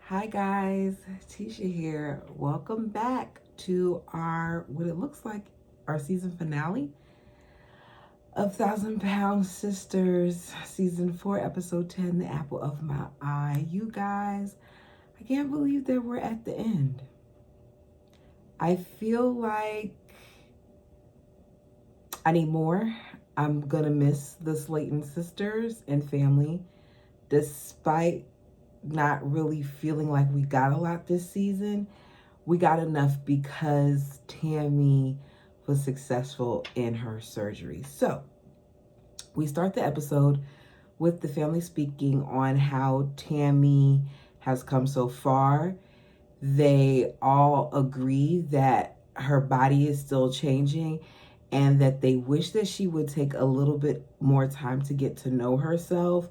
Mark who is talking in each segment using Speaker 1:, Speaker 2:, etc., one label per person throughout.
Speaker 1: Hi guys, Tisha here. Welcome back to what it looks like our season finale of Thousand Pound Sisters, season 4, episode 10, The Apple of My Eye. You guys, I can't believe that we're at the end. I feel like I need more. I'm gonna miss the Slayton sisters and family, despite not really feeling like we got a lot this season. We got enough because Tammy was successful in her surgery. So we start the episode with the family speaking on how Tammy has come so far. They all agree that her body is still changing and that they wish that she would take a little bit more time to get to know herself.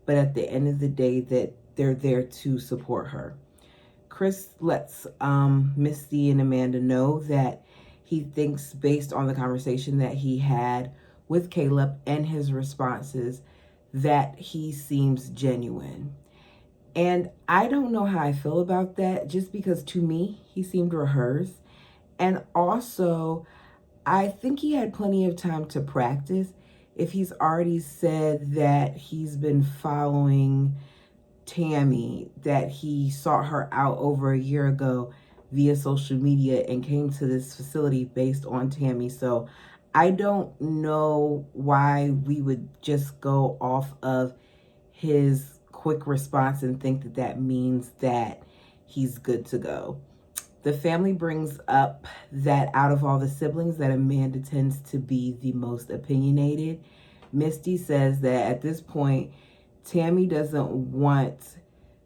Speaker 1: But at the end of the day, that they're there to support her. Chris lets Misty and Amanda know that he thinks, based on the conversation that he had with Caleb and his responses, that he seems genuine. And I don't know how I feel about that, just because to me, he seemed rehearsed. And also, I think he had plenty of time to practice if he's already said that he's been following Tammy, that he sought her out over a year ago via social media and came to this facility based on Tammy. So I don't know why we would just go off of his quick response and think that that means that he's good to go. The family brings up that out of all the siblings, that Amanda tends to be the most opinionated. Misty says that at this point, Tammy doesn't want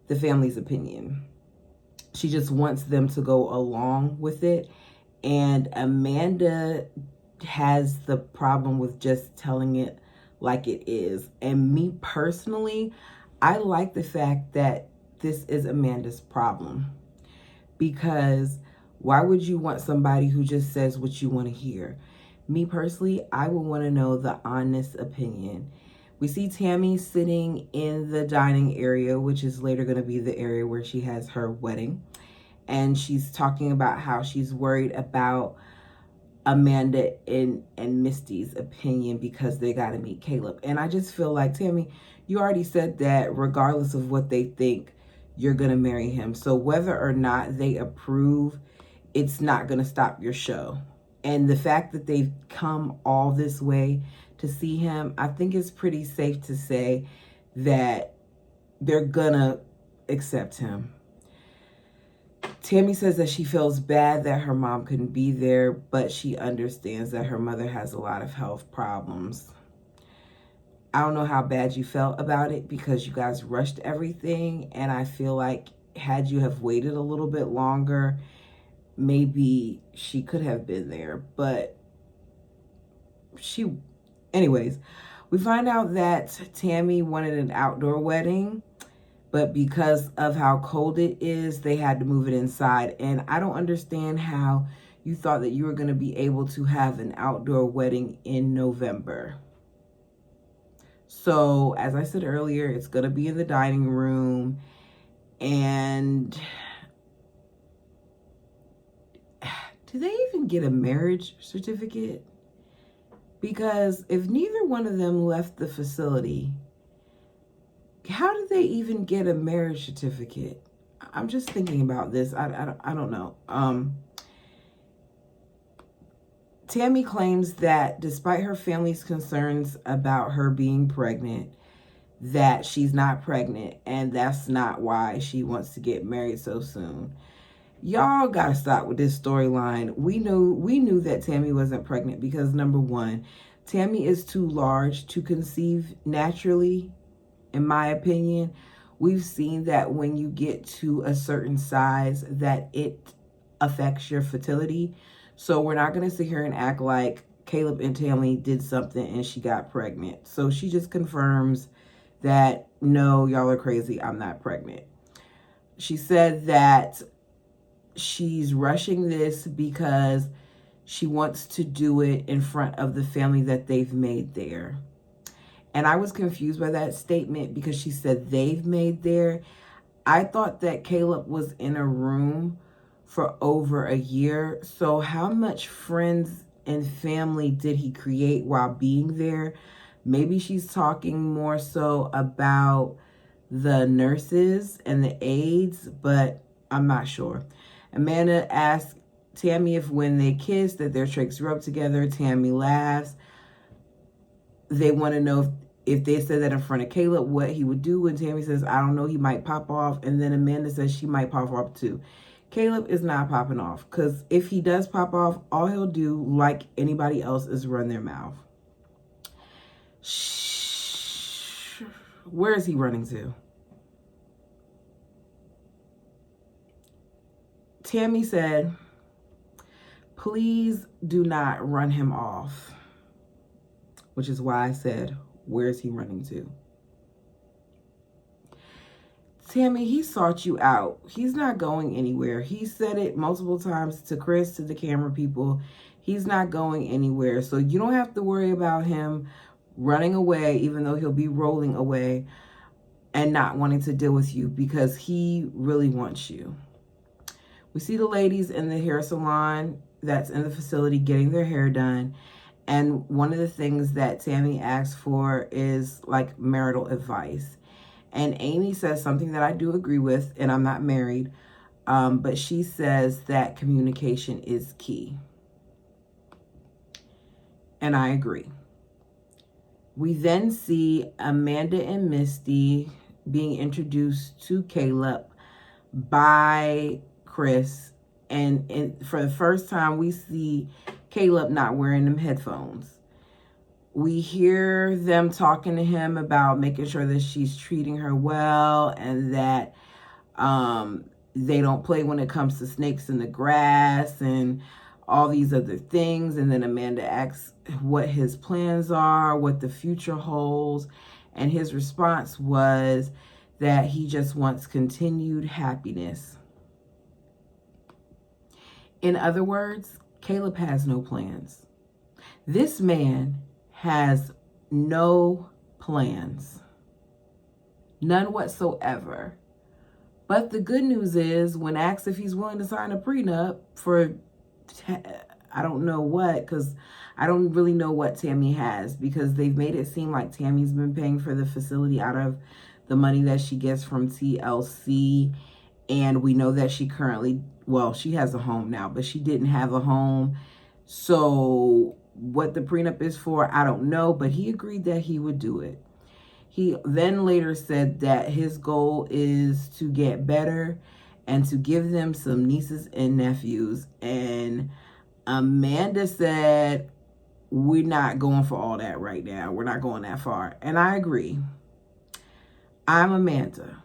Speaker 1: the family's opinion. She just wants them to go along with it. And Amanda has the problem with just telling it like it is. And me personally, I like the fact that this is Amanda's problem. Because why would you want somebody who just says what you want to hear? Me personally, I would want to know the honest opinion. We see Tammy sitting in the dining area, which is later going to be the area where she has her wedding. And she's talking about how she's worried about Amanda and Misty's opinion because they got to meet Caleb. And I just feel like, Tammy, you already said that regardless of what they think, you're going to marry him. So whether or not they approve, it's not going to stop your show. And the fact that they've come all this way to see him, I think it's pretty safe to say that they're going to accept him. Tammy says that she feels bad that her mom couldn't be there, but she understands that her mother has a lot of health problems. I don't know how bad you felt about it because you guys rushed everything, and I feel like had you have waited a little bit longer, maybe she could have been there. But anyways, we find out that Tammy wanted an outdoor wedding, but because of how cold it is, they had to move it inside. And I don't understand how you thought that you were going to be able to have an outdoor wedding in November. So, as I said earlier, it's going to be in the dining room. And do they even get a marriage certificate? Because if neither one of them left the facility, how did they even get a marriage certificate? I'm just thinking about this. I don't know. Tammy claims that despite her family's concerns about her being pregnant, that she's not pregnant, and that's not why she wants to get married so soon. Y'all gotta stop with this storyline. We knew that Tammy wasn't pregnant because, number one, Tammy is too large to conceive naturally, in my opinion. We've seen that when you get to a certain size, that it affects your fertility. So we're not going to sit here and act like Caleb and Tammy did something and she got pregnant. So she just confirms that, no, y'all are crazy, I'm not pregnant. She said that she's rushing this because she wants to do it in front of the family that they've made there. And I was confused by that statement because she said they've made there. I thought that Caleb was in a room for over a year. So how much friends and family did he create while being there? Maybe she's talking more so about the nurses and the aides, but I'm not sure. Amanda asked Tammy if when they kissed that their trachs rub together. Tammy laughs. They want to know if they said that in front of Caleb, what he would do. And Tammy says, I don't know, he might pop off. And then Amanda says she might pop off too. Caleb is not popping off, because if he does pop off, all he'll do, like anybody else, is run their mouth. Shh. Where is he running to? Tammy said, please do not run him off. Which is why I said, where's he running to? Tammy, he sought you out. He's not going anywhere. He said it multiple times to Chris, to the camera people. He's not going anywhere. So you don't have to worry about him running away, even though he'll be rolling away and not wanting to deal with you, because he really wants you. We see the ladies in the hair salon that's in the facility getting their hair done. And one of the things that Tammy asks for is like marital advice. And Amy says something that I do agree with, and I'm not married, but she says that communication is key. And I agree. We then see Amanda and Misty being introduced to Caleb by Chris. And for the first time, we see Caleb not wearing them headphones. We hear them talking to him about making sure that she's treating her well, and that they don't play when it comes to snakes in the grass and all these other things. And then Amanda asks what his plans are, what the future holds. And his response was that he just wants continued happiness. In other words, Caleb has no plans. This man has no plans. None whatsoever. But the good news is, when asked if he's willing to sign a prenup for, I don't know what, because I don't really know what Tammy has, because they've made it seem like Tammy's been paying for the facility out of the money that she gets from TLC. And we know that she currently, well, she has a home now, but she didn't have a home. So what the prenup is for, I don't know, but he agreed that he would do it. He then later said that his goal is to get better and to give them some nieces and nephews. And Amanda said, we're not going for all that right now. We're not going that far. And I agree. I'm Amanda.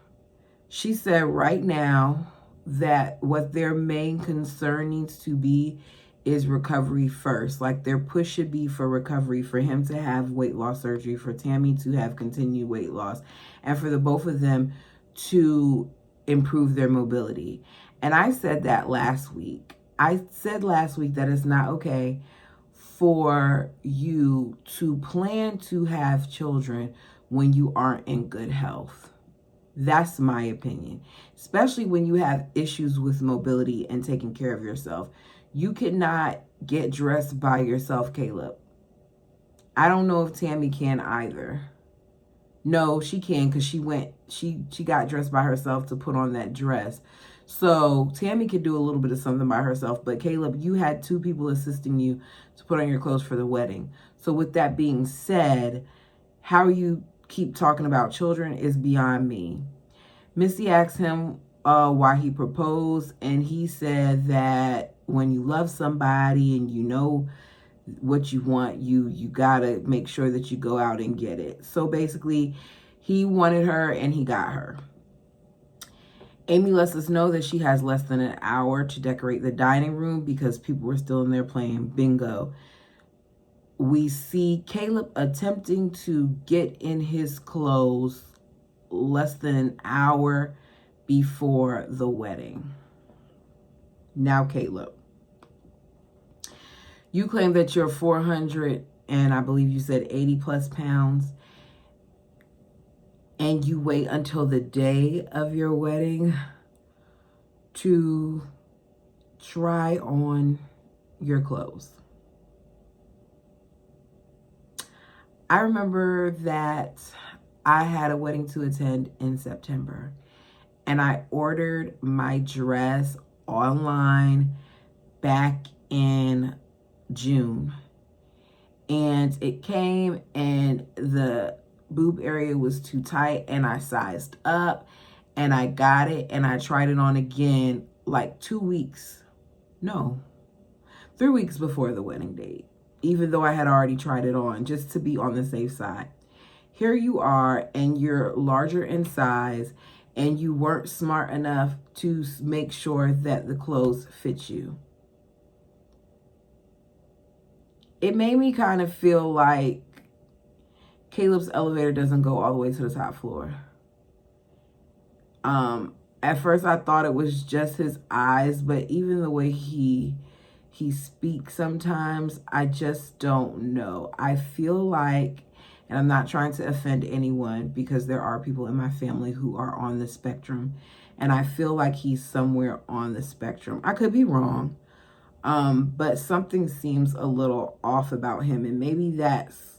Speaker 1: She said right now that what their main concern needs to be is recovery first. Like, their push should be for recovery, for him to have weight loss surgery, for Tammy to have continued weight loss, and for the both of them to improve their mobility. And I said that last week. I said last week that it's not okay for you to plan to have children when you aren't in good health. That's my opinion, especially when you have issues with mobility and taking care of yourself. You cannot get dressed by yourself, Caleb. I don't know if Tammy can either. No, she can, because she got dressed by herself to put on that dress. So Tammy could do a little bit of something by herself, but Caleb, you had two people assisting you to put on your clothes for the wedding. So with that being said, how you keep talking about children is beyond me. Misty asked him why he proposed, and he said that when you love somebody and you know what you want, you gotta make sure that you go out and get it. So basically, he wanted her and he got her. Amy lets us know that she has less than an hour to decorate the dining room because people were still in there playing bingo. We see Caleb attempting to get in his clothes less than an hour before the wedding. Now, Caleb, you claim that you're 400 and I believe you said 80 plus pounds. and you wait until the day of your wedding to try on your clothes. I remember that I had a wedding to attend in September, and I ordered my dress online back in June. And it came and the boob area was too tight, and I sized up and I got it and I tried it on again like 2 weeks. No, 3 weeks before the wedding date, even though I had already tried it on just to be on the safe side. Here you are, and you're larger in size, and you weren't smart enough to make sure that the clothes fit you. It made me kind of feel like Caleb's elevator doesn't go all the way to the top floor. At first I thought it was just his eyes, but even the way he speaks sometimes, I just don't know. I feel like, and I'm not trying to offend anyone because there are people in my family who are on the spectrum, and I feel like he's somewhere on the spectrum. I could be wrong, but something seems a little off about him, and maybe that's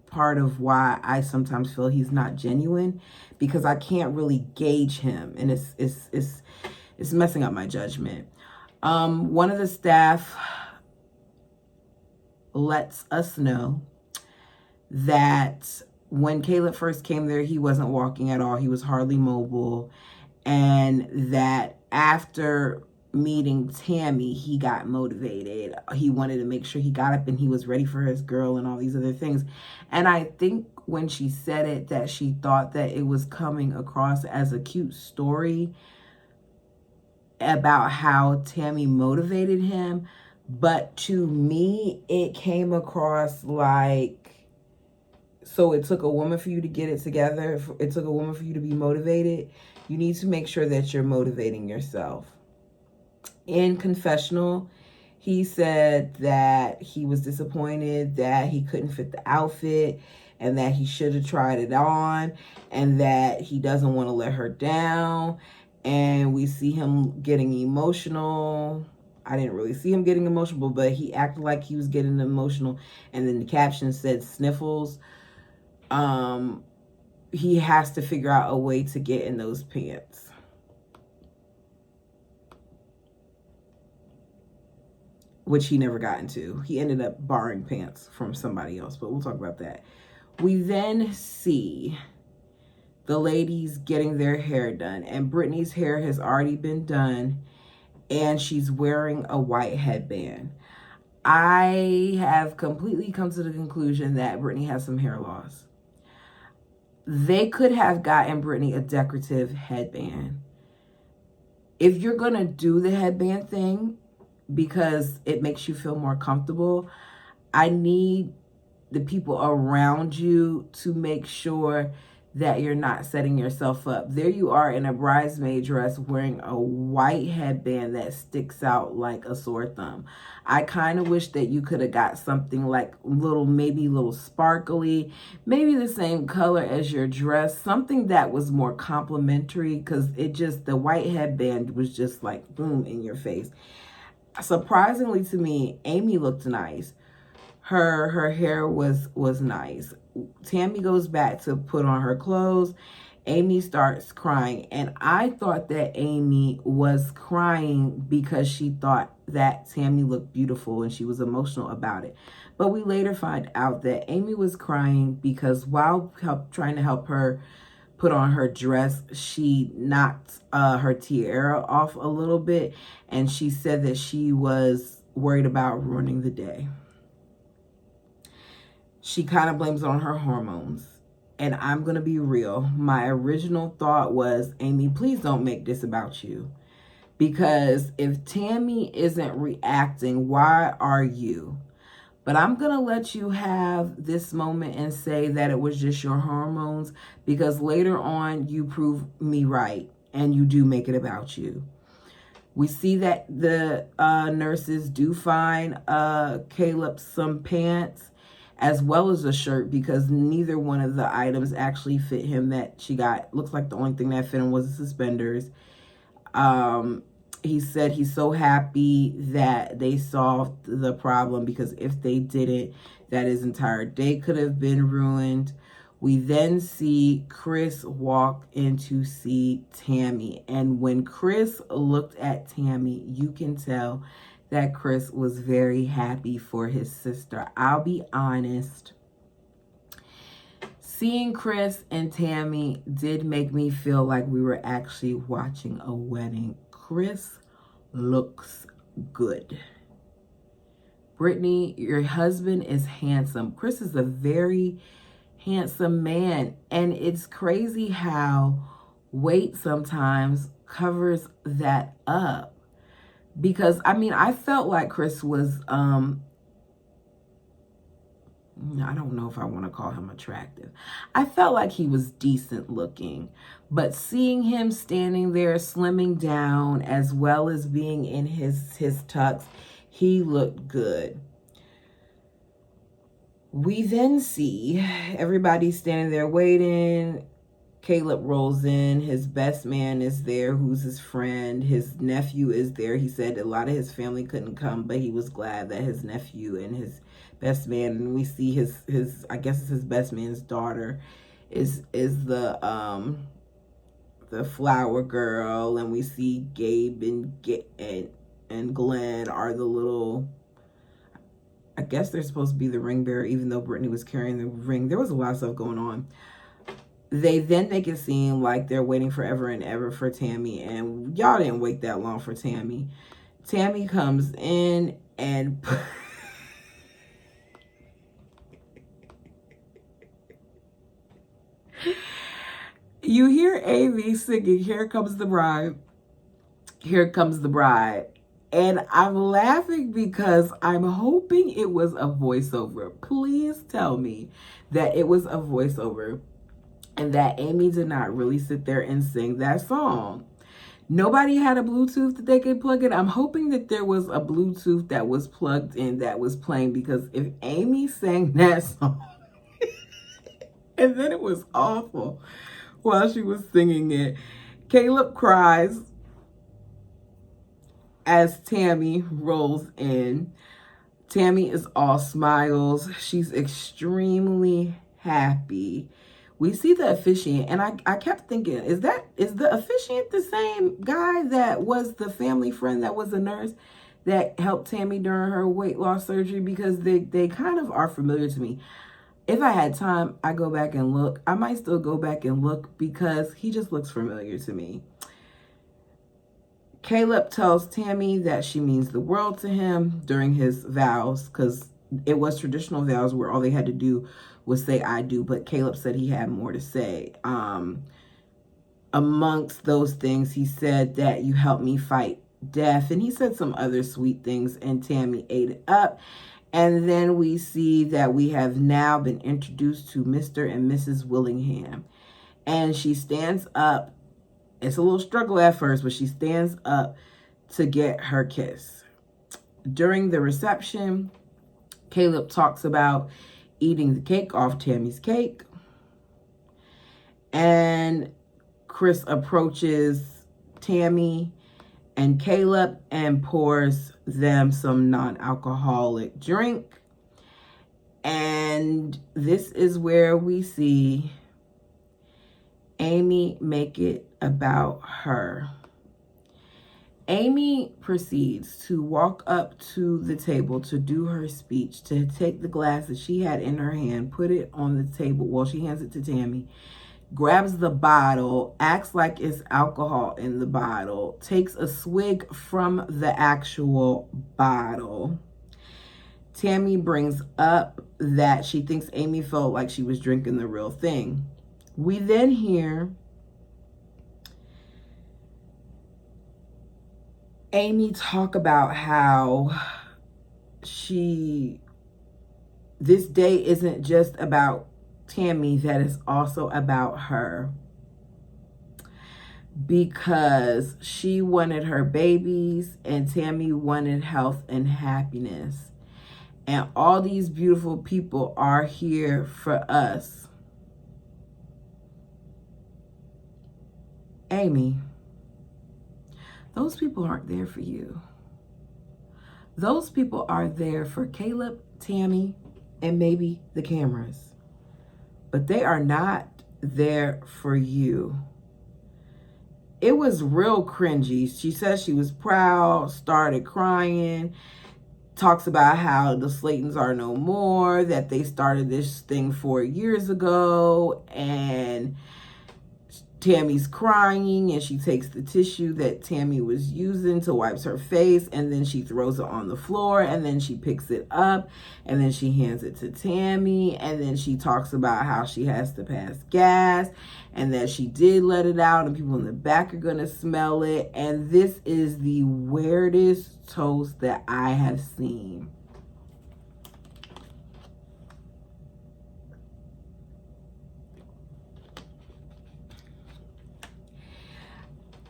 Speaker 1: part of why I sometimes feel he's not genuine, because I can't really gauge him, and it's messing up my judgment. One of the staff lets us know that when Caleb first came there, he wasn't walking at all. He was hardly mobile, and that after meeting Tammy, he got motivated. He wanted to make sure he got up and he was ready for his girl and all these other things. And I think when she said it, that she thought that it was coming across as a cute story about how Tammy motivated him. But to me, it came across like, so it took a woman for you to get it together. It took a woman for you to be motivated. You need to make sure that you're motivating yourself. In confessional, he said that he was disappointed that he couldn't fit the outfit, and that he should have tried it on, and that he doesn't want to let her down. And we see him getting emotional. I didn't really see him getting emotional, but he acted like he was getting emotional. And then the caption said sniffles. He has to figure out a way to get in those pants. Which he never got into. He ended up borrowing pants from somebody else, but we'll talk about that. We then see the ladies getting their hair done, and Brittany's hair has already been done, and she's wearing a white headband. I have completely come to the conclusion that Brittany has some hair loss. They could have gotten Brittany a decorative headband. If you're gonna do the headband thing because it makes you feel more comfortable, I need the people around you to make sure that you're not setting yourself up. There you are in a bridesmaid dress wearing a white headband that sticks out like a sore thumb. I kind of wish that you could have got something like maybe little sparkly, maybe the same color as your dress, something that was more complimentary, because the white headband was just like boom in your face. Surprisingly to me, Amy looked nice. Her hair was nice. Tammy goes back to put on her clothes. Amy starts crying, and I thought that Amy was crying because she thought that Tammy looked beautiful and she was emotional about it. But we later find out that Amy was crying because while trying to help her put on her dress, she knocked her tiara off a little bit, and she said that she was worried about ruining the day. She kind of blames it on her hormones. And I'm going to be real. My original thought was, Amy, please don't make this about you. Because if Tammy isn't reacting, why are you? But I'm going to let you have this moment and say that it was just your hormones, because later on you prove me right and you do make it about you. We see that the nurses do find Caleb some pants, as well as a shirt, because neither one of the items actually fit him that she got. Looks like the only thing that fit him was the suspenders. He said he's so happy that they solved the problem, because if they didn't, that his entire day could have been ruined. We then see Chris walk in to see Tammy. And when Chris looked at Tammy, you can tell that Chris was very happy for his sister. I'll be honest. Seeing Chris and Tammy did make me feel like we were actually watching a wedding. Chris looks good. Brittany, your husband is handsome. Chris is a very handsome man. And it's crazy how weight sometimes covers that up. Because, I mean, I felt like Chris was, I don't know if I want to call him attractive. I felt like he was decent looking. But seeing him standing there slimming down, as well as being in his tux, he looked good. We then see everybody standing there waiting. Caleb rolls in. His best man is there, who's his friend. His nephew is there. He said a lot of his family couldn't come, but he was glad that his nephew and his best man, and we see his I guess it's his best man's daughter, is the flower girl, and we see Gabe and Glenn are the little, I guess they're supposed to be the ring bearer, even though Brittany was carrying the ring. There was a lot of stuff going on. They then make it seem like they're waiting forever and ever for Tammy, and y'all didn't wait that long for Tammy. Tammy comes in and you hear Amy singing, "Here Comes the Bride, Here Comes the Bride." And I'm laughing because I'm hoping it was a voiceover. Please tell me that it was a voiceover and that Amy did not really sit there and sing that song. Nobody had a Bluetooth that they could plug in. I'm hoping that there was a Bluetooth that was plugged in that was playing, because if Amy sang that song and then it was awful while she was singing it. Caleb cries as Tammy rolls in. Tammy is all smiles. She's extremely happy. We see the officiant, and I kept thinking, is the officiant the same guy that was the family friend that was a nurse that helped Tammy during her weight loss surgery? Because they kind of are familiar to me. If I had time, I go back and look. I might still go back and look because he just looks familiar to me. Caleb tells Tammy that she means the world to him during his vows, because it was traditional vows where all they had to do was say "I do," but Caleb said he had more to say. Amongst those things, he said that you helped me fight death, and he said some other sweet things, and Tammy ate it up. And then we see that we have now been introduced to Mr. and Mrs. Willingham. And she stands up. It's a little struggle at first, but she stands up to get her kiss. During the reception, Caleb talks about eating the cake off Tammy's cake. And Chris approaches Tammy and Caleb and pours them some non-alcoholic drink. And this is where we see Amy make it about her. Amy proceeds to walk up to the table to do her speech, to take the glass that she had in her hand, put it on the table. Well, she hands it to Tammy, grabs the bottle, acts like it's alcohol in the bottle, takes a swig from the actual bottle. Tammy brings up that she thinks Amy felt like she was drinking the real thing. We then hear Amy talk about how this day isn't just about Tammy, that is also about her, because she wanted her babies and Tammy wanted health and happiness. And all these beautiful people are here for us. Amy, those people aren't there for you. Those people are there for Caleb, Tammy, and maybe the cameras. But they are not there for you. It was real cringy. She says she was proud, started crying, talks about how the Slaytons are no more, that they started this thing 4 years ago, and Tammy's crying, and she takes the tissue that Tammy was using to wipe her face, and then she throws it on the floor, and then she picks it up, and then she hands it to Tammy, and then she talks about how she has to pass gas, and that she did let it out, and people in the back are going to smell it, and this is the weirdest toast that I have seen.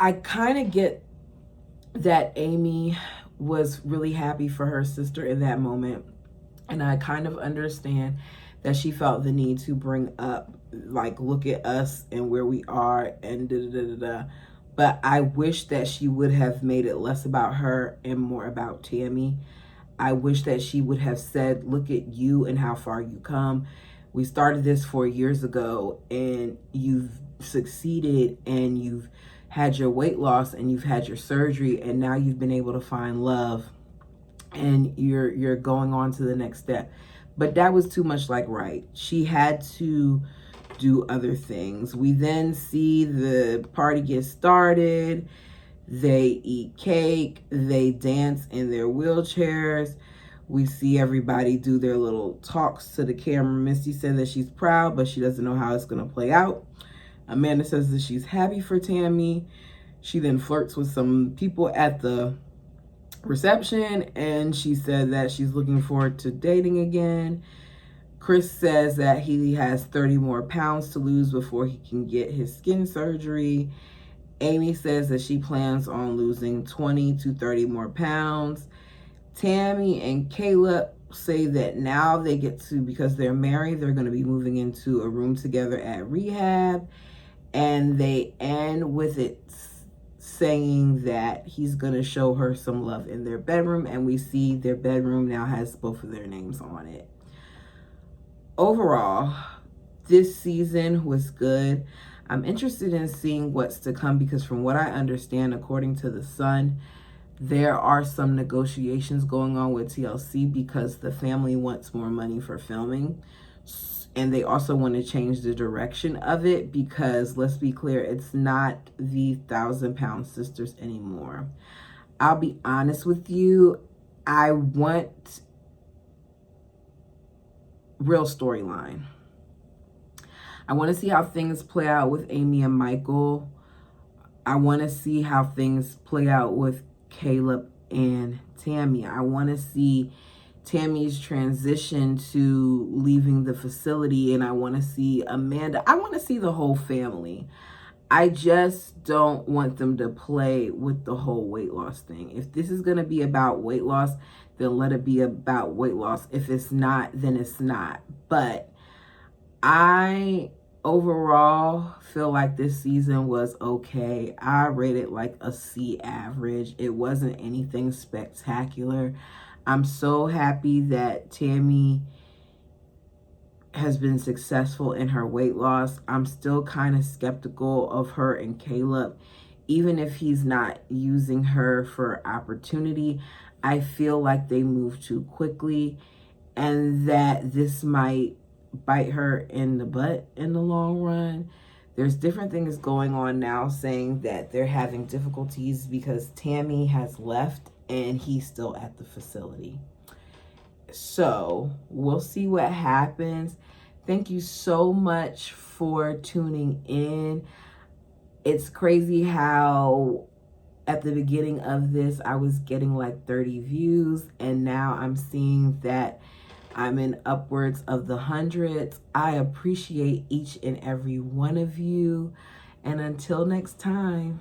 Speaker 1: I kind of get that Amy was really happy for her sister in that moment. And I kind of understand that she felt the need to bring up, like, look at us and where we are and da-da-da-da-da. But I wish that she would have made it less about her and more about Tammy. I wish that she would have said, look at you and how far you come. We started this 4 years ago and you've succeeded and you've had your weight loss and you've had your surgery and now you've been able to find love and you're going on to the next step. But that was too much like right. She had to do other things. We then see the party get started. They eat cake. They dance in their wheelchairs. We see everybody do their little talks to the camera. Misty said that she's proud, but she doesn't know how it's going to play out. Amanda says that she's happy for Tammy. She then flirts with some people at the reception, and she said that she's looking forward to dating again. Chris says that he has 30 more pounds to lose before he can get his skin surgery. Amy says that she plans on losing 20 to 30 more pounds. Tammy and Caleb say that now they get to, because they're married, they're going to be moving into a room together at rehab. And they end with it saying that he's going to show her some love in their bedroom. And we see their bedroom now has both of their names on it. Overall, this season was good. I'm interested in seeing what's to come because from what I understand, according to The Sun, there are some negotiations going on with TLC because the family wants more money for filming. And they also want to change the direction of it because, let's be clear, it's not the 1,000-pound sisters anymore. I'll be honest with you. I want real storyline. I want to see how things play out with Amy and Michael. I want to see how things play out with Caleb and Tammy. I want to see Tammy's transition to leaving the facility, and I want to see Amanda. I want to see the whole family. I just don't want them to play with the whole weight loss thing. If this is going to be about weight loss, then let it be about weight loss. If it's not, then it's not. But I overall feel like this season was okay. I rated like a C average. It wasn't anything spectacular. I'm so happy that Tammy has been successful in her weight loss. I'm still kind of skeptical of her and Caleb. Even if he's not using her for opportunity, I feel like they move too quickly and that this might bite her in the butt in the long run. There's different things going on now saying that they're having difficulties because Tammy has left and he's still at the facility. So we'll see what happens. Thank you so much for tuning in. It's crazy how at the beginning of this, I was getting like 30 views, and now I'm seeing that I'm in upwards of the hundreds. I appreciate each and every one of you. And until next time.